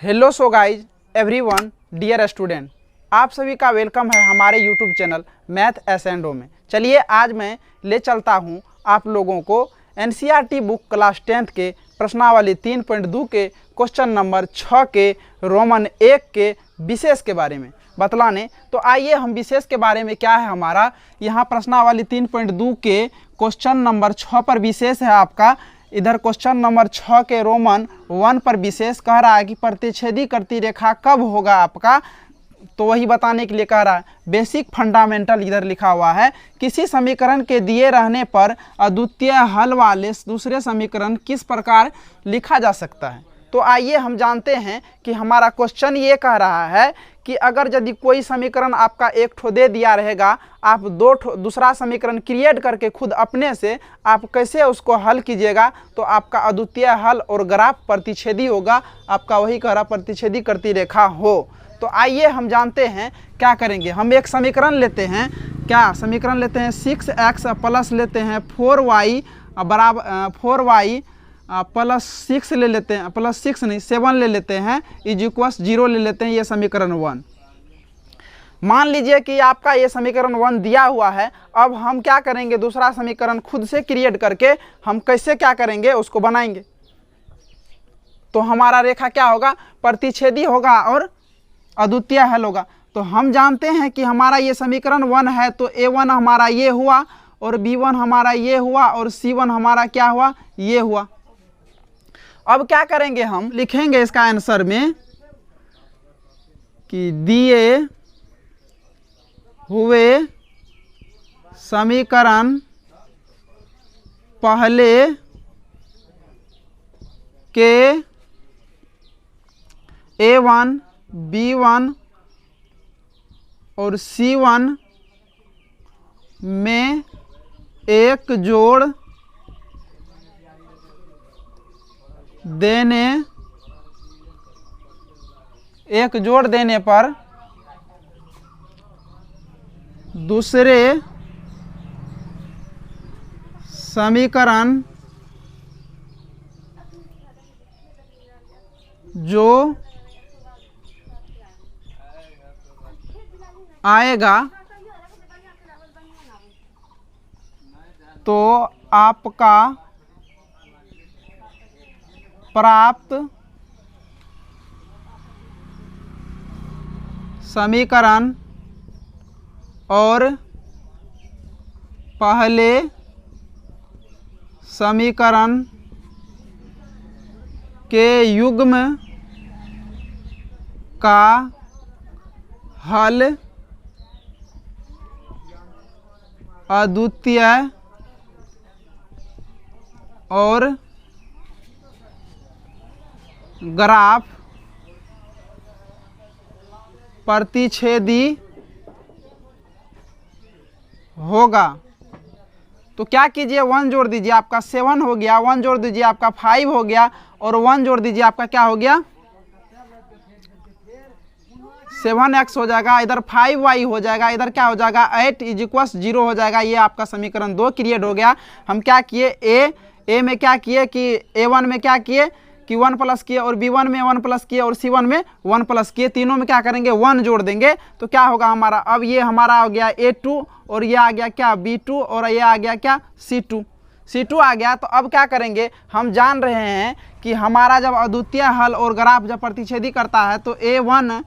Hello so guys everyone dear student, आप सभी का वेलकम है हमारे यूट्यूब चैनल मैथ एस&ओ में। चलिए आज मैं ले चलता हूं आप लोगों को एनसीईआरटी बुक क्लास 10th के प्रश्नावली 3.2 के क्वेश्चन नंबर 6 के रोमन 1 के विशेष के बारे में बतलाने। तो आइए हम विशेष के बारे में क्या है हमारा यहाँ प्रश्नावली 3.2 के क्वेश्चन नंबर 6 पर विशेष है आपका। इधर क्वेश्चन नंबर 6 के रोमन 1 पर विशेष कह रहा है कि प्रतिच्छेदी करती रेखा कब होगा आपका, तो वही बताने के लिए कह रहा है। बेसिक फंडामेंटल इधर लिखा हुआ है, किसी समीकरण के दिए रहने पर अद्वितीय हल वाले दूसरे समीकरण किस प्रकार लिखा जा सकता है। तो आइए हम जानते हैं कि हमारा क्वेश्चन ये कह रहा है कि अगर यदि कोई समीकरण आपका एक ठो दे दिया रहेगा, आप दूसरा समीकरण क्रिएट करके खुद अपने से आप कैसे उसको हल कीजिएगा, तो आपका अद्वितीय हल और ग्राफ प्रतिच्छेदी होगा। आपका वही कह रहा प्रतिच्छेदी करती रेखा हो। तो आइए हम जानते हैं क्या करेंगे। हम एक समीकरण लेते हैं, क्या समीकरण लेते हैं 6x प्लस लेते हैं 4y बराबर 4y प्लस 6 ले लेते हैं, प्लस 6 नहीं 7 ले लेते हैं इज इक्वल्स 0 ले लेते हैं। ये समीकरण 1 मान लीजिए कि आपका ये समीकरण 1 दिया हुआ है। अब हम क्या करेंगे, दूसरा समीकरण खुद से क्रिएट करके हम कैसे क्या करेंगे उसको बनाएंगे। तो हमारा रेखा क्या होगा, प्रतिच्छेदी होगा और अद्वितीय हल होगा। तो हम जानते हैं कि हमारा ये समीकरण 1 है, तो A1 हमारा ये हुआ और B1 हमारा ये हुआ और C1 हमारा क्या हुआ, ये हुआ। अब क्या करेंगे, हम लिखेंगे इसका आंसर में कि दिए हुए समीकरण पहले के A1 B1 और C1 में एक जोड़ देने पर दूसरे समीकरण जो आएगा तो आपका प्राप्त समीकरण और पहले समीकरण के युग्म का हल अद्वितीय और ग्राफ प्रतिच्छेदी होगा। तो क्या कीजिए, 1 जोड़ दीजिए, आपका 7 हो गया, 1 जोड़ दीजिए आपका 5 हो गया और 1 जोड़ दीजिए आपका क्या हो गया 7x हो जाएगा, इधर 5y हो जाएगा, इधर क्या हो जाएगा 8 इज इक्वल्स 0 हो जाएगा। ये आपका समीकरण 2 क्रिएट हो गया। हम क्या किए, ए में क्या किए कि A1 में क्या किए कि 1 प्लस किए और B1 में 1 प्लस किए और C1 में 1 प्लस किए। तीनों में क्या करेंगे 1 जोड़ देंगे तो क्या होगा हमारा, अब ये हमारा हो गया A2 और ये आ गया क्या B2 और ये आ गया क्या C2 आ गया। तो अब क्या करेंगे, हम जान रहे हैं कि हमारा जब अद्वितीय हल और ग्राफ जब प्रतिच्छेदी करता है तो A1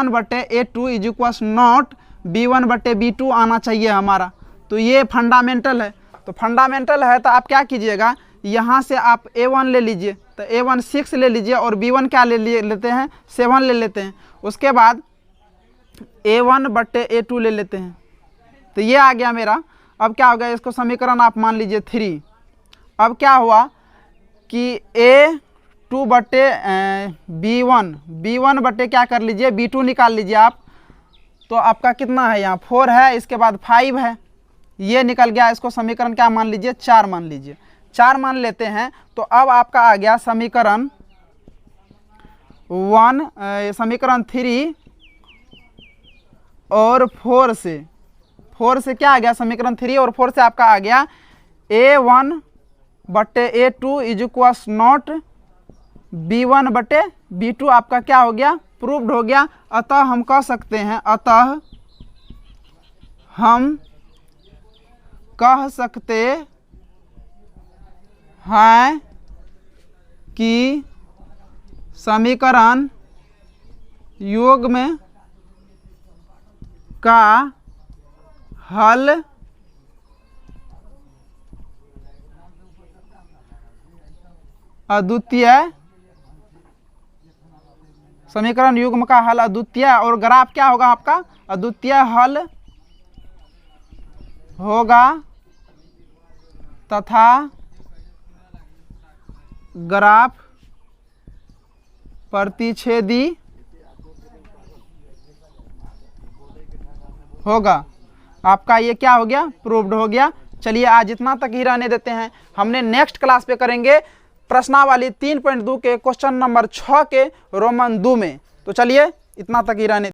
बटे A2 is equals not B1 बटे B2 आना चाहिए हमारा। तो ये फंडामेंटल है। तो फंडामेंटल है तो आप क्या कीजिएगा, यहाँ से आप A1 ले लीजिए, तो A1 6 ले लीजिए और B1 क्या लेते हैं 7 ले लेते हैं। उसके बाद A1 बटे A2 ले लेते हैं। तो ये आ गया मेरा। अब क्या हो गया, इसको समीकरण आप मान लीजिए 3। अब क्या हुआ कि A2 बटे B1 बटे क्या कर लीजिए B2 निकाल लीजिए आप। तो आपका कितना है, यहाँ 4 है, इसके बाद 5 है, ये निकल गया। इसको समीकरण क्या मान लीजिए 4 मान लीजिए, 4 मान लेते हैं। तो अब आपका आ गया समीकरण 3 और 4 से क्या आ गया, समीकरण 3 और 4 से आपका आ गया A1 बटे A2 is equals not b1/b2 आपका क्या हो गया, प्रूव्ड हो गया। अतः हम कह सकते हैं, अतः हम कह सकते हैं कि समीकरण युग्म का हल अद्वितीय, समीकरण युग्म का हल अद्वितीय, और ग्राफ क्या होगा आपका, अद्वितीय हल होगा तथा ग्राफ प्रतिच्छेदी होगा। आपका ये क्या हो गया, प्रूव्ड हो गया। चलिए आज इतना तक ही रहने देते हैं। हमने नेक्स्ट क्लास पे करेंगे प्रश्नावली 3.2 के क्वेश्चन नंबर 6 के रोमन 2 में। तो चलिए इतना तक ही रहने